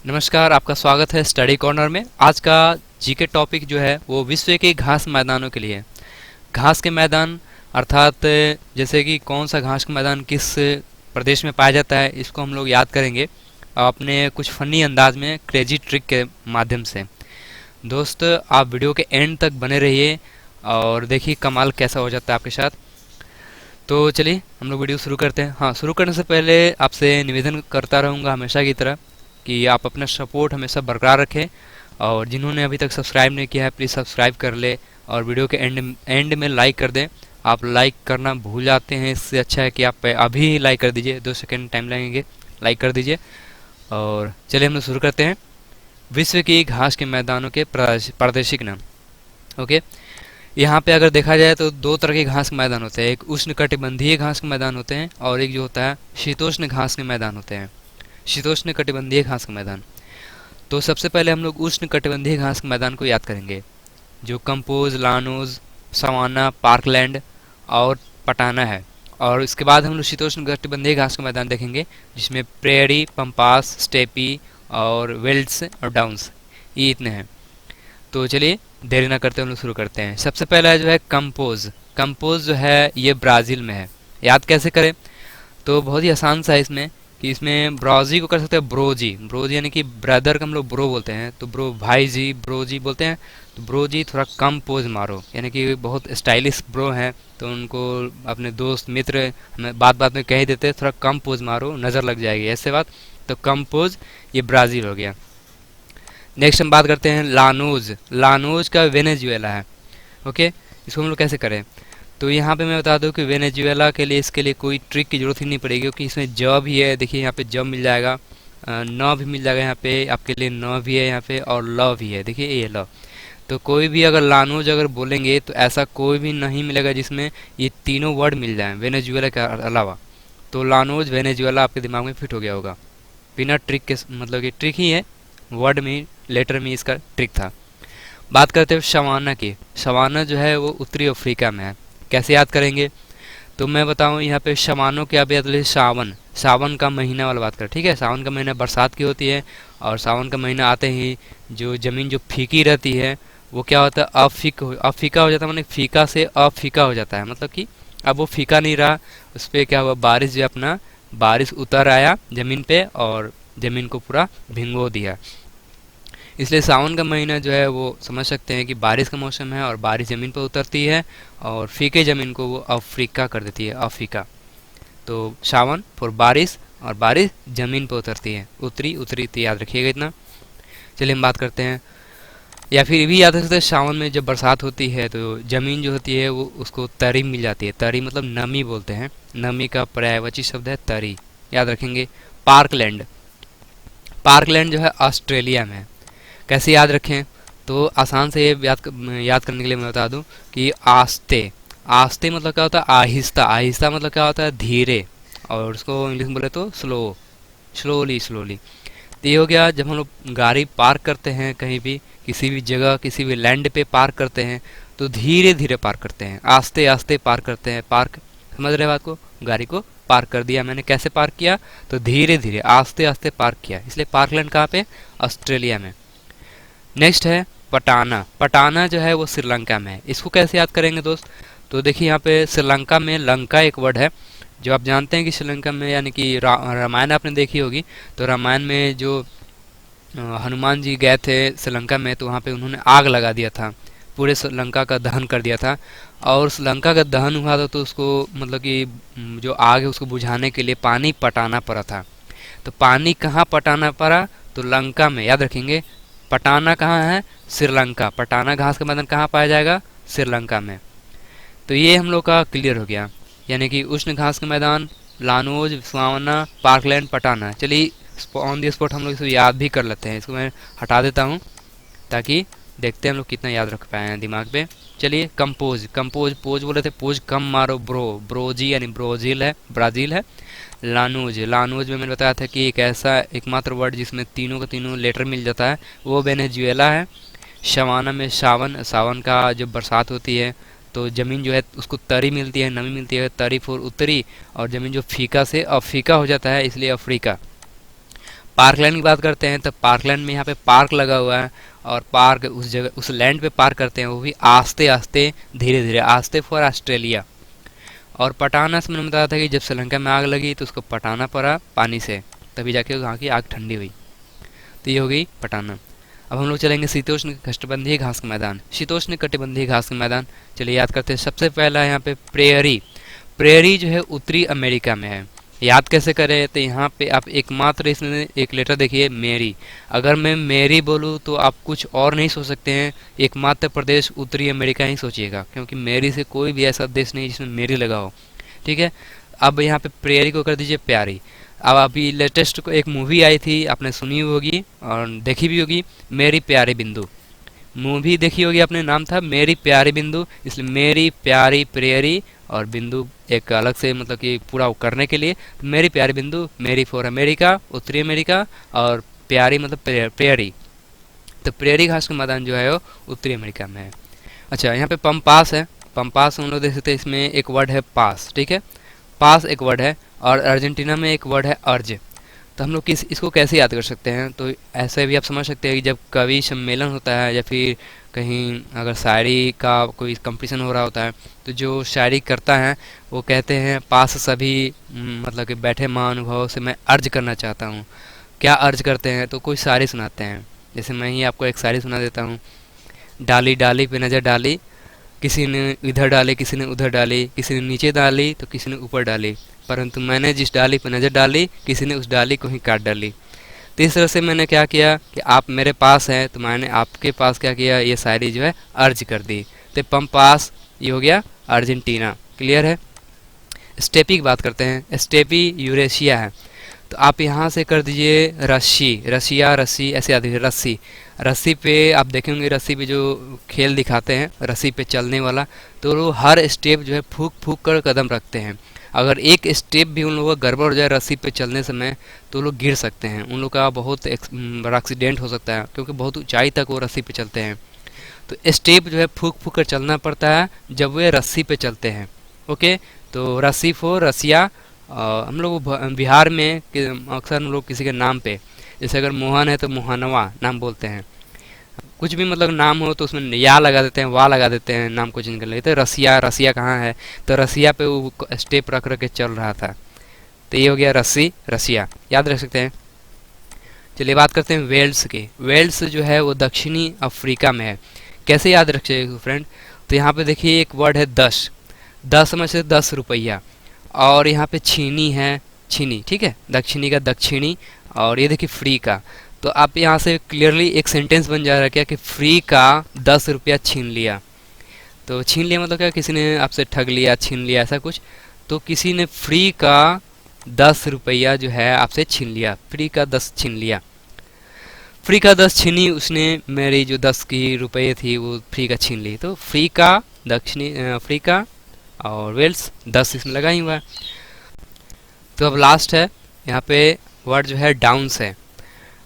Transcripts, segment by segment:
नमस्कार, आपका स्वागत है स्टडी कॉर्नर में। आज का जीके टॉपिक जो है वो विश्व के घास मैदानों के लिए है। घास के मैदान अर्थात जैसे कि कौन सा घास का मैदान किस प्रदेश में पाया जाता है, इसको हम लोग याद करेंगे अपने कुछ फनी अंदाज में क्रेजी ट्रिक के माध्यम से। दोस्त, आप वीडियो के एंड तक बने रहिए और देखिए कमाल कैसा हो जाता है आपके साथ। तो चलिए हम लोग वीडियो शुरू करते हैं। हाँ, शुरू करने से पहले आपसे निवेदन करता रहूँगा हमेशा की तरह कि आप अपना सपोर्ट हमेशा बरकरार रखें, और जिन्होंने अभी तक सब्सक्राइब नहीं किया है प्लीज़ सब्सक्राइब कर ले, और वीडियो के एंड में लाइक कर दें। आप लाइक करना भूल जाते हैं, इससे अच्छा है कि आप अभी ही लाइक कर दीजिए, 2 सेकंड टाइम लगेंगे, लाइक कर दीजिए। और चलिए हम लोग शुरू करते हैं। विश्व की घास के मैदानों के प्रादेशिक नाम। ओके, यहाँ पे अगर देखा जाए तो 2 तरह के घास के मैदान होते हैं। एक उष्णकटिबंधीय घास के मैदान होते हैं और एक जो होता है शीतोष्ण घास के मैदान होते हैं। शीतोष्ण कटिबंधीय घास का मैदान। तो सबसे पहले हम लोग उष्ण कटिबंधीय घास के मैदान को याद करेंगे, जो कंपोज, लानोज, सवाना, पार्कलैंड और पटाना है। और इसके बाद हम लोग शीतोष्ण कटिबंधीय घास का मैदान देखेंगे, जिसमें प्रेरी, पंपास, स्टेपी और वेल्ड्स और डाउन्स, ये इतने हैं। तो चलिए देरी ना करते हम लोग शुरू करते हैं। सबसे पहला जो है कंपोज। कंपोज जो है ये ब्राज़ील में है। याद कैसे करें? तो बहुत ही आसान सा है इसमें कि इसमें ब्रोजी को कर सकते हैं ब्रोजी। ब्रोजी यानी कि ब्रदर को हम लोग ब्रो बोलते हैं, तो ब्रो भाई जी ब्रोजी बोलते हैं। तो ब्रोजी थोड़ा कम पोज मारो, यानी कि बहुत स्टाइलिश ब्रो हैं, तो उनको अपने दोस्त मित्र हमें बात बात में कह ही देते हैं थोड़ा कम पोज मारो, नज़र लग जाएगी, ऐसे बात। तो कम पोज ये ब्राज़ील हो गया। नेक्स्ट हम बात करते हैं लानोज। लानोज का वेनेजुएला है। ओके, इसको हम लोग कैसे करें? तो यहाँ पे मैं बता दूँ कि वेनेजुएला के लिए इसके लिए कोई ट्रिक की ज़रूरत ही नहीं पड़ेगी, क्योंकि इसमें ज भी है। देखिए यहाँ पे ज मिल जाएगा, न भी मिल जाएगा यहाँ पे आपके लिए, न भी है यहाँ पे, और ल भी है। देखिए ये ल। तो कोई भी अगर लानोज अगर बोलेंगे तो ऐसा कोई भी नहीं मिलेगा जिसमें ये तीनों वर्ड मिल जाएं वेनेजुएला के अलावा। तो लानोज वेनेजुएला आपके दिमाग में फिट हो गया होगा बिना ट्रिक के, मतलब कि ट्रिक ही है, वर्ड में लेटर में इसका ट्रिक था। बात करते हैं सवाना की। सवाना जो है वो उत्तरी अफ्रीका में है। कैसे याद करेंगे? तो मैं बताऊं, यहाँ पे शवानों के आप याद लीजिए सावन। सावन का महीना वाला बात करें, ठीक है। सावन का महीना बरसात की होती है, और सावन का महीना आते ही जो ज़मीन जो फीकी रहती है वो क्या होता है, अफीका हो जाता है। मतलब फीका से अफीका हो जाता है, मतलब कि अब वो फीका नहीं रहा, उस पर क्या हुआ, बारिश जो अपना बारिश उतर आया ज़मीन पे और ज़मीन को पूरा भिंगो दिया। इसलिए सावन का महीना जो है वो समझ सकते हैं कि बारिश का मौसम है, और बारिश ज़मीन पर उतरती है और फीके ज़मीन को वो अफ्रीका कर देती है, अफ्रीका। तो सावन फॉर बारिश, और बारिश ज़मीन पर उतरती है, उतरी उतरी, तो याद रखिएगा इतना। चलिए हम बात करते हैं, या फिर भी याद रख सकते हैं, सावन में जब बरसात होती है तो ज़मीन जो होती है वो उसको तरी मिल जाती है। तरी मतलब नमी बोलते हैं, नमी का पर्यायवाची शब्द है तरी, याद रखेंगे। पार्कलैंड। पार्कलैंड जो है ऑस्ट्रेलिया में है। कैसे याद रखें? तो आसान से ये याद करने के लिए मैं बता दूं कि आस्ते। आस्ते मतलब क्या होता है, आहिस्ता। आहिस्ता मतलब क्या होता है, धीरे, और उसको इंग्लिश में बोले तो स्लो, स्लोली स्लोली। तो ये हो गया, जब हम लोग गाड़ी पार्क करते हैं कहीं भी, किसी भी जगह, किसी भी लैंड पे पार्क करते हैं, तो धीरे धीरे पार्क करते हैं, आस्ते आस्ते पार्क करते हैं। पार्क, समझ रहे बात को? गाड़ी को पार्क कर दिया मैंने, कैसे पार्क किया? तो धीरे धीरे आस्ते आस्ते पार्क किया। इसलिए पार्कलैंड कहाँ पे? ऑस्ट्रेलिया में। नेक्स्ट है पटाना। पटाना जो है वो श्रीलंका में है। इसको कैसे याद करेंगे दोस्त? तो देखिए यहाँ पे श्रीलंका में लंका एक वर्ड है, जो आप जानते हैं कि श्रीलंका में, यानी कि रामायण आपने देखी होगी, तो रामायण में जो हनुमान जी गए थे श्रीलंका में, तो वहाँ पे उन्होंने आग लगा दिया था, पूरे श्रीलंका का दहन कर दिया था। और श्रीलंका का दहन हुआ था तो उसको, मतलब कि जो आग है उसको बुझाने के लिए पानी पटाना पड़ा था। तो पानी कहाँ पटाना पड़ा? तो लंका में, याद रखेंगे। पटाना कहाँ है? श्रीलंका। पटाना घास का मैदान कहाँ पाया जाएगा? श्रीलंका में। तो ये हम लोग का क्लियर हो गया, यानी कि उष्ण घास का मैदान, लानोज, स्वाना, पार्कलैंड, पटाना। चलिए ऑन दी स्पॉट हम लोग इसको याद भी कर लेते हैं। इसको मैं हटा देता हूँ ताकि देखते हैं हम लोग कितना याद रख पाए हैं दिमाग पे। चलिए कंपोज। कंपोज, पोज बोले थे, पोज कम मारो, ब्रो, ब्रोजी यानी ब्रोजील है, ब्राज़ील है। लानोज। लानोज में मैंने बताया था कि एक ऐसा एकमात्र वर्ड जिसमें तीनों का तीनों लेटर मिल जाता है, वो वेनेजुएला है। शवाना में सावन। सावन का जब बरसात होती है तो ज़मीन जो है उसको तरी मिलती है, नमी मिलती है, तरी फॉर उत्तरी, और ज़मीन जो फीका से अफ्रीका हो जाता है, इसलिए अफ्रीका। पार्कलैंड की बात करते हैं तो पार्कलैंड में यहाँ पे पार्क लगा हुआ है, और पार्क उस जगह उस लैंड पे पार्क करते हैं, वो भी आस्ते आस्ते धीरे धीरे, आस्ते फॉर ऑस्ट्रेलिया। और पटाना से मैंने बताया था कि जब श्रीलंका में आग लगी तो उसको पटाना पड़ा पानी से, तभी जाके वहाँ की आग ठंडी हुई। तो ये हो गई पटाना। अब हम लोग चलेंगे शीतोष्ण कटिबंधीय घास का मैदान। शीतोष्ण कटिबंधीय घास का मैदान, चलिए याद करते हैं। सबसे पहला यहाँ पे प्रेयरी। प्रेयरी जो है उत्तरी अमेरिका में है। याद कैसे करें, तो यहाँ पे आप एकमात्र इसमें एक लेटर देखिए, मेरी। अगर मैं मेरी बोलूँ तो आप कुछ और नहीं सोच सकते हैं, एकमात्र प्रदेश उत्तरी अमेरिका ही सोचिएगा, क्योंकि मेरी से कोई भी ऐसा देश नहीं जिसमें मेरी लगा हो। ठीक है, अब यहाँ पे प्रेयरी को कर दीजिए प्यारी। अब अभी लेटेस्ट को एक मूवी आई थी, आपने सुनी होगी और देखी भी होगी, मेरी प्यारी बिंदु। मूवी देखी होगी आपने, नाम था मेरी प्यारी बिंदु, इसलिए मेरी प्यारी प्रेयरी और बिंदु एक अलग से, मतलब कि पूरा करने के लिए मेरी प्यारी बिंदु, मेरी फॉर अमेरिका उत्तरी अमेरिका, और प्यारी मतलब प्रेयरी। तो प्रेयरी घास का मैदान जो है वो उत्तरी अमेरिका में है। अच्छा, यहाँ पे पम्पास है। पम्पास हम लोग देख सकते हैं, इसमें एक वर्ड है पास। ठीक है, पास एक वर्ड है, और अर्जेंटीना में एक वर्ड है अर्ज। तो हम लोग इसको कैसे याद कर सकते हैं, तो ऐसे भी आप समझ सकते हैं कि जब कवि सम्मेलन होता है या फिर कहीं अगर शायरी का कोई कंपटीशन हो रहा होता है, तो जो शायरी करता है वो कहते हैं पास सभी मतलब कि बैठे महानुभाव से मैं अर्ज करना चाहता हूँ। क्या अर्ज करते हैं, तो कोई शायरी सुनाते हैं। जैसे मैं ही आपको एक शायरी सुना देता हूँ। डाली डाली पे नज़र डाली, किसी ने इधर डाली, किसी ने उधर डाली, किसी ने नीचे डाली तो किसी ने ऊपर डाली, परंतु मैंने जिस डाली पर नज़र डाली, किसी ने उस डाली को ही काट डाली। तो इस तरह से मैंने क्या किया कि आप मेरे पास हैं तो मैंने आपके पास क्या किया, ये शायरी जो है अर्ज कर दी। तो पम्पास ये हो गया अर्जेंटीना। क्लियर है। स्टेपी की बात करते हैं। स्टेपी यूरेशिया है। तो आप यहाँ से कर दीजिए रस्सी, रसिया, रस्सी, ऐसे याद रखिए रस्सी। रस्सी पे आप देखेंगे, रस्सी पे जो खेल दिखाते हैं रस्सी पे चलने वाला, तो वो हर स्टेप जो है फूक फूक कर कदम रखते हैं। अगर एक स्टेप भी उन लोगों का गड़बड़ हो जाए रस्सी पे चलने समय, तो लोग गिर सकते हैं, उन लोग का बहुत बड़ा एक्सीडेंट हो सकता है, क्योंकि बहुत ऊंचाई तक वो रस्सी पे चलते हैं। तो स्टेप जो है फूक फूक कर चलना पड़ता है जब वे रस्सी पे चलते हैं। ओके, तो रस्सी फॉर रसिया। हम लोग बिहार में अक्सर हम लोग किसी के नाम पे, जैसे अगर मोहन है तो मोहनवा नाम बोलते हैं। कुछ भी मतलब नाम हो तो उसमें या लगा देते हैं, वाह लगा देते हैं, नाम को चेंज कर लेते हैं। रसिया, रसिया कहाँ है, तो रसिया पे वो स्टेप रख रख के चल रहा था। तो ये हो गया रस्सी, रसिया, याद रख सकते हैं। चलिए बात करते हैं वेल्स की। वेल्स जो है वो दक्षिणी अफ्रीका में है। कैसे याद रखिए फ्रेंड, तो यहाँ पे देखिए एक वर्ड है 10। 10 में से 10 रुपया, और यहाँ पे छीनी है, छीनी। ठीक है, दक्षिणी का दक्षिणी, और ये देखिए फ्री का। तो आप यहाँ से क्लियरली एक सेंटेंस बन जा रहा है क्या कि फ्री का 10 रुपया छीन लिया। तो छीन लिया मतलब क्या, किसी ने आपसे ठग लिया, छीन लिया, ऐसा कुछ। तो किसी ने फ्री का 10 रुपया जो है आपसे छीन लिया, फ्री का 10 छीन लिया। फ्री का 10 छीनी उसने, मेरी जो 10 की रुपये थी वो फ्री का छीन ली। तो फ्री का दक्षिणी, फ्री का और वेल्स 10 इसमें लगा ही हुआ है। तो अब लास्ट है, यहाँ पे वर्ड जो है डाउन्स है,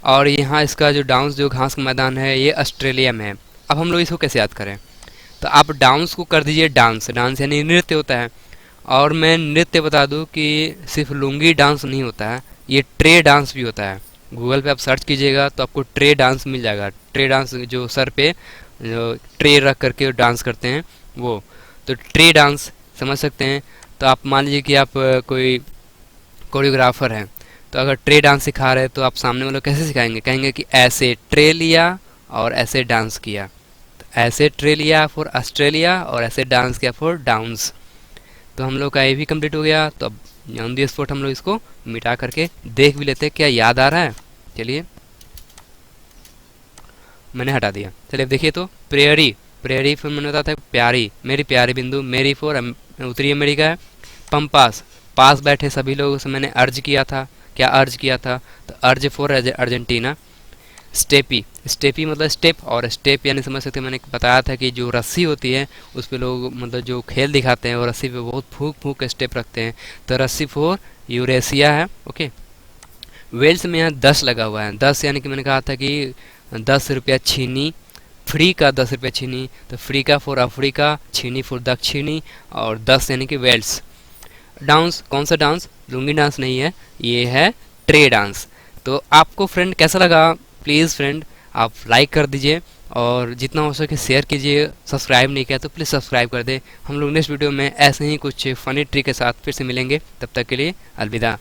और यहाँ इसका जो डाउन्स जो घास का मैदान है ये ऑस्ट्रेलिया में है। अब हम लोग इसको कैसे याद करें, तो आप डाउन्स को कर दीजिए डांस। डांस यानी नृत्य होता है, और मैं नृत्य बता दूं कि सिर्फ लुंगी डांस नहीं होता है, ये ट्रे डांस भी होता है। गूगल पे आप सर्च कीजिएगा तो आपको ट्रे डांस मिल जाएगा। ट्रे डांस जो सर पे जो ट्रे रख करके डांस करते हैं वो, तो ट्रे डांस समझ सकते हैं। तो आप मान लीजिए कि आप कोई कोरियोग्राफर हैं, तो अगर ट्रे डांस सिखा रहे हैं तो आप सामने वालों कैसे सिखाएंगे, कहेंगे कि ऐसे ट्रे लिया और ऐसे डांस किया। तो ऐसे ट्रे लिया फॉर ऑस्ट्रेलिया और ऐसे डांस किया फॉर डाउन्स। तो हम लोग का ये भी कंप्लीट हो गया। तो अब ऑन दी स्पॉट हम लोग इसको मिटा करके देख भी लेते हैं क्या याद आ रहा है। चलिए, मैंने हटा दिया। चलिए देखिए, तो प्रेयरी, प्रेयरी फिर मैंने बताया था प्यारी, मेरी प्यारी बिंदु, मेरी फॉर उत्तरी अमेरिका है। पम्पास, पास बैठे सभी लोगों से मैंने अर्ज किया था। क्या अर्ज किया था, तो urge for Argentina. Steppe, steppe मतलब स्टेप, और स्टेप यानी समझ सकते हैं, मैंने बताया था कि जो रस्सी होती है उस पर लोग मतलब जो खेल दिखाते हैं और रस्सी पे बहुत फूक फूक के स्टेप रखते हैं। तो रस्सी फॉर यूरेशिया है। ओके, वेल्स में यहाँ 10 लगा हुआ है। 10 यानी कि मैंने कहा था कि 10 रुपया छीनी, फ्री का 10 रुपया छीनी, तो फ्री का फॉर अफ्रीका, छीनी फॉर दक्षिणी, और 10 यानी कि वेल्स। डांस, कौन सा डांस, लुंगी डांस नहीं है, ये है ट्रे डांस। तो तो आपको फ्रेंड कैसा लगा, प्लीज़ फ्रेंड आप लाइक कर दीजिए और जितना हो सके शेयर कीजिए। सब्सक्राइब नहीं किया तो प्लीज़ सब्सक्राइब कर दें। हम लोग नेक्स्ट वीडियो में ऐसे ही कुछ फ़नी ट्रिक के साथ फिर से मिलेंगे, तब तक के लिए अलविदा।